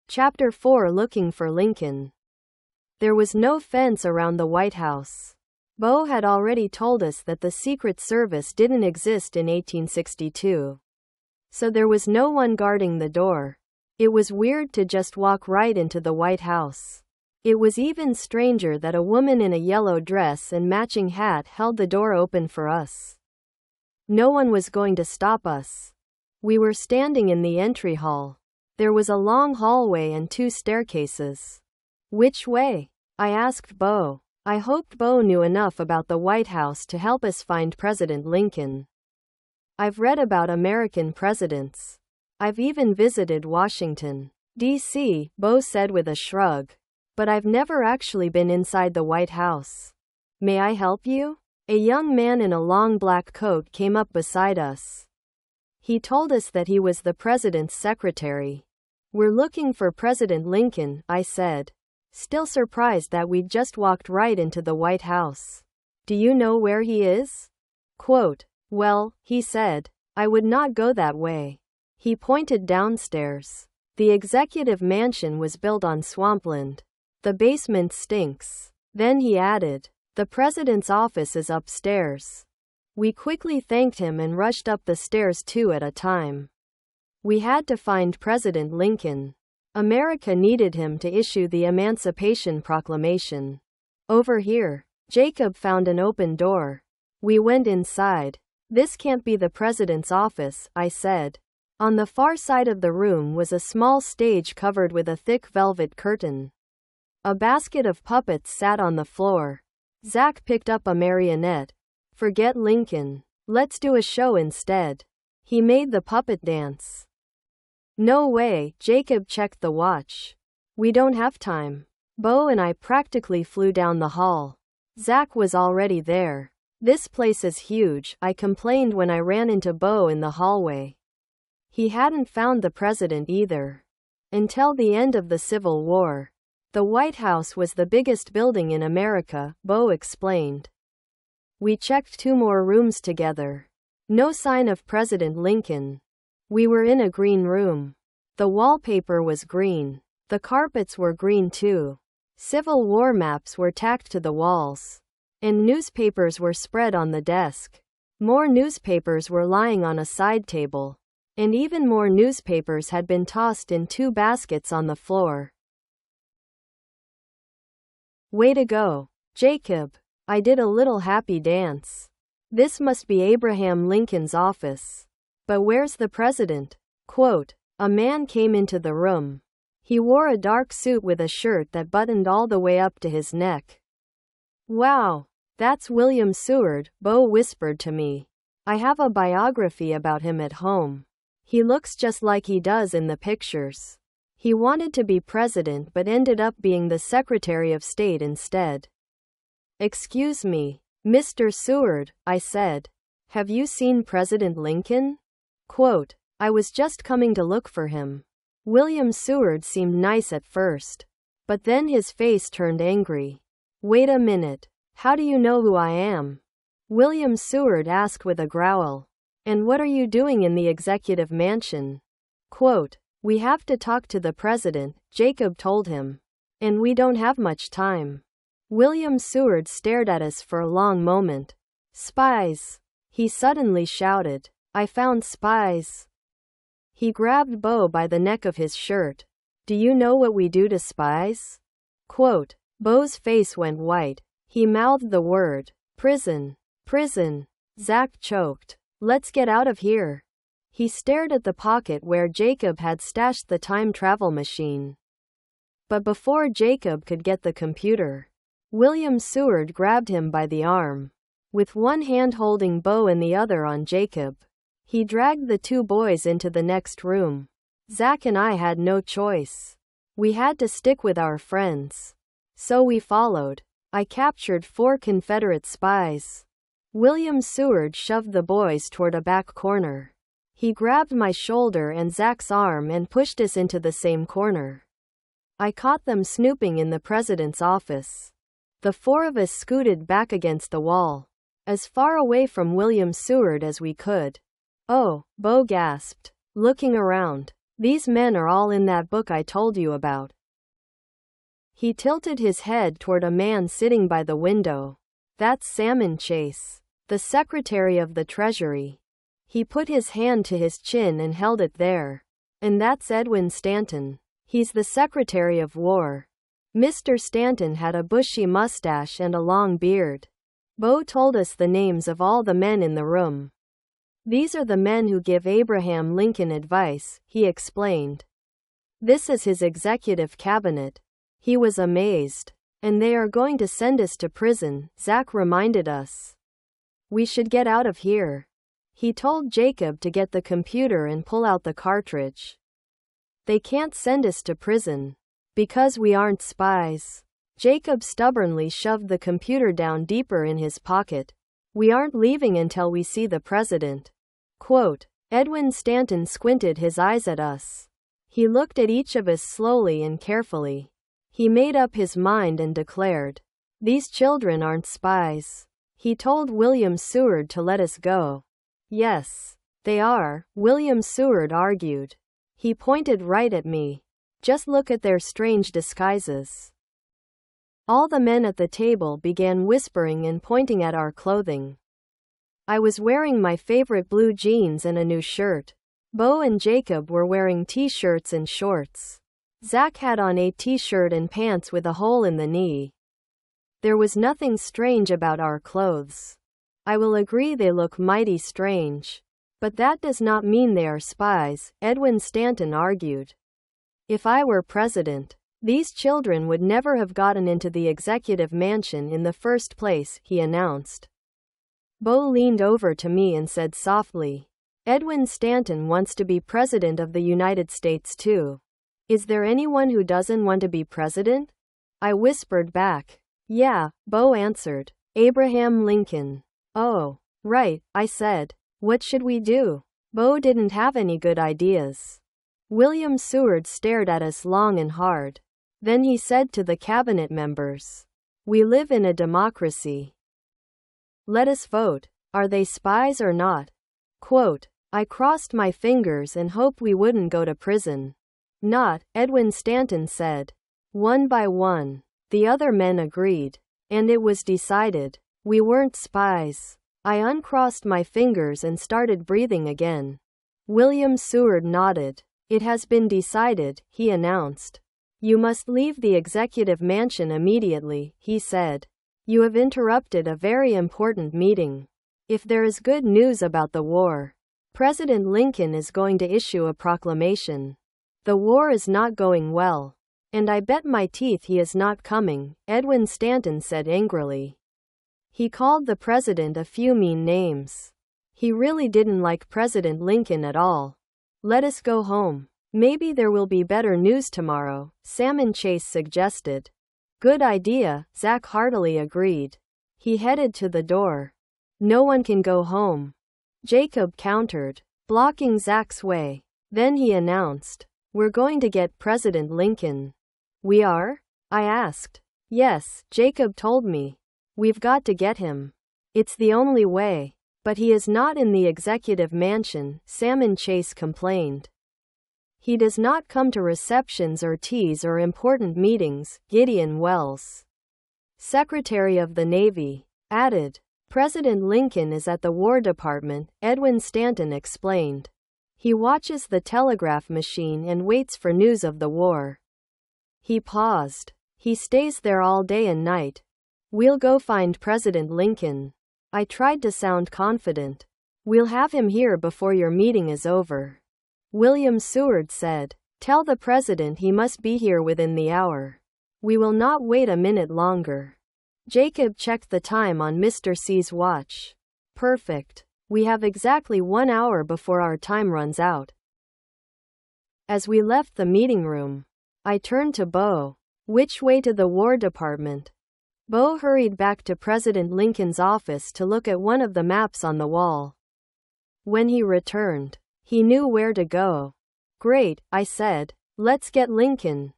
Chapter 4 Looking for Lincoln. There was no fence around the White House. Bo had already told us that the Secret Service didn't exist in 1862. So there was no one guarding the door. It was weird to just walk right into the White House. It was even stranger that a woman in a yellow dress and matching hat held the door open for us. No one was going to stop us. We were standing in the entry hall. There was a long hallway and 2 staircases. Which way? I asked Bo. I hoped Bo knew enough about the White House to help us find President Lincoln. I've read about American presidents. I've even visited Washington, D.C., Bo said with a shrug. But I've never actually been inside the White House. May I help you? A young man in a long black coat came up beside us. He told us that he was the president's secretary. We're looking for President Lincoln, I said, still surprised that we'd just walked right into the White House. Do you know where he is? Quote, well, he said, I would not go that way. He pointed downstairs. The executive mansion was built on swampland. The basement stinks. Then he added, the president's office is upstairs. We quickly thanked him and rushed up the stairs 2 at a time. We had to find President Lincoln. America needed him to issue the Emancipation Proclamation. Over here. Jacob found an open door. We went inside. This can't be the president's office, I said. On the far side of the room was a small stage covered with a thick velvet curtain. A basket of puppets sat on the floor. Zach picked up a marionette. Forget Lincoln. Let's do a show instead. He made the puppet dance. No way, Jacob checked the watch. We don't have time. Bo and I practically flew down the hall. Zach was already there. This place is huge, I complained when I ran into Bo in the hallway. He hadn't found the president either. Until the end of the Civil War. The White House was the biggest building in America, Bo explained. We checked 2 more rooms together. No sign of President Lincoln. We were in a green room. The wallpaper was green. The carpets were green too. Civil War maps were tacked to the walls. And newspapers were spread on the desk. More newspapers were lying on a side table. And even more newspapers had been tossed in 2 baskets on the floor. Way to go, Jacob. I did a little happy dance. This must be Abraham Lincoln's office. But where's the president? Quote, a man came into the room. He wore a dark suit with a shirt that buttoned all the way up to his neck. Wow, that's William Seward, Bo whispered to me. I have a biography about him at home. He looks just like he does in the pictures. He wanted to be president but ended up being the Secretary of State instead. Excuse me, Mr. Seward, I said. Have you seen President Lincoln? Quote, I was just coming to look for him. William Seward seemed nice at first. But then his face turned angry. Wait a minute. How do you know who I am? William Seward asked with a growl. And what are you doing in the executive mansion? Quote, we have to talk to the president, Jacob told him. And we don't have much time. William Seward stared at us for a long moment. Spies! He suddenly shouted. I found spies. He grabbed Bo by the neck of his shirt. Do you know what we do to spies? Quote, Bo's face went white. He mouthed the word. Prison. Prison. Zach choked. Let's get out of here. He stared at the pocket where Jacob had stashed the time travel machine. But before Jacob could get the computer, William Seward grabbed him by the arm. With one hand holding Bo and the other on Jacob, he dragged the 2 boys into the next room. Zach and I had no choice. We had to stick with our friends. So we followed. I captured 4 Confederate spies. William Seward shoved the boys toward a back corner. He grabbed my shoulder and Zach's arm and pushed us into the same corner. I caught them snooping in the president's office. The 4 of us scooted back against the wall, as far away from William Seward as we could. Oh, Bo gasped, looking around. These men are all in that book I told you about. He tilted his head toward a man sitting by the window. That's Salmon Chase, the Secretary of the Treasury. He put his hand to his chin and held it there. And that's Edwin Stanton. He's the Secretary of War. Mr. Stanton had a bushy mustache and a long beard. Bo told us the names of all the men in the room. These are the men who give Abraham Lincoln advice, he explained. This is his executive cabinet. He was amazed. And they are going to send us to prison, Zach reminded us. We should get out of here. He told Jacob to get the computer and pull out the cartridge. They can't send us to prison. Because we aren't spies. Jacob stubbornly shoved the computer down deeper in his pocket. We aren't leaving until we see the president. Quote, Edwin Stanton squinted his eyes at us. He looked at each of us slowly and carefully. He made up his mind and declared, these children aren't spies. He told William Seward to let us go. Yes, they are, William Seward argued. He pointed right at me. Just look at their strange disguises. All the men at the table began whispering and pointing at our clothing. I was wearing my favorite blue jeans and a new shirt. Bo and Jacob were wearing t-shirts and shorts. Zach had on a t-shirt and pants with a hole in the knee. There was nothing strange about our clothes. I will agree they look mighty strange. But that does not mean they are spies, Edwin Stanton argued. If I were president, these children would never have gotten into the executive mansion in the first place, he announced. Bo leaned over to me and said softly, Edwin Stanton wants to be president of the United States too. Is there anyone who doesn't want to be president? I whispered back. Yeah, Bo answered. Abraham Lincoln. Oh, right, I said. What should we do? Bo didn't have any good ideas. William Seward stared at us long and hard. Then he said to the cabinet members, we live in a democracy. Let us vote. Are they spies or not? Quote, I crossed my fingers and hoped we wouldn't go to prison. Not, Edwin Stanton said. One by one. The other men agreed. And it was decided. We weren't spies. I uncrossed my fingers and started breathing again. William Seward nodded. It has been decided, he announced. You must leave the executive mansion immediately, he said. You have interrupted a very important meeting. If there is good news about the war, President Lincoln is going to issue a proclamation. The war is not going well. And I bet my teeth he is not coming, Edwin Stanton said angrily. He called the president a few mean names. He really didn't like President Lincoln at all. Let us go home. Maybe there will be better news tomorrow, Salmon Chase suggested. Good idea, Zach heartily agreed. He headed to the door. No one can go home. Jacob countered, blocking Zach's way. Then he announced, we're going to get President Lincoln. We are? I asked. Yes, Jacob told me. We've got to get him. It's the only way. But he is not in the executive mansion, Salmon Chase complained. He does not come to receptions or teas or important meetings, Gideon Wells, Secretary of the Navy, added. President Lincoln is at the War Department, Edwin Stanton explained. He watches the telegraph machine and waits for news of the war. He paused. He stays there all day and night. We'll go find President Lincoln. I tried to sound confident. We'll have him here before your meeting is over. William Seward said. Tell the president he must be here within the hour. We will not wait a minute longer. Jacob checked the time on Mr. C's watch. Perfect. We have exactly 1 hour before our time runs out. As we left the meeting room, I turned to Bo. Which way to the War Department? Bo hurried back to President Lincoln's office to look at one of the maps on the wall. When he returned, he knew where to go. Great, I said. Let's get Lincoln.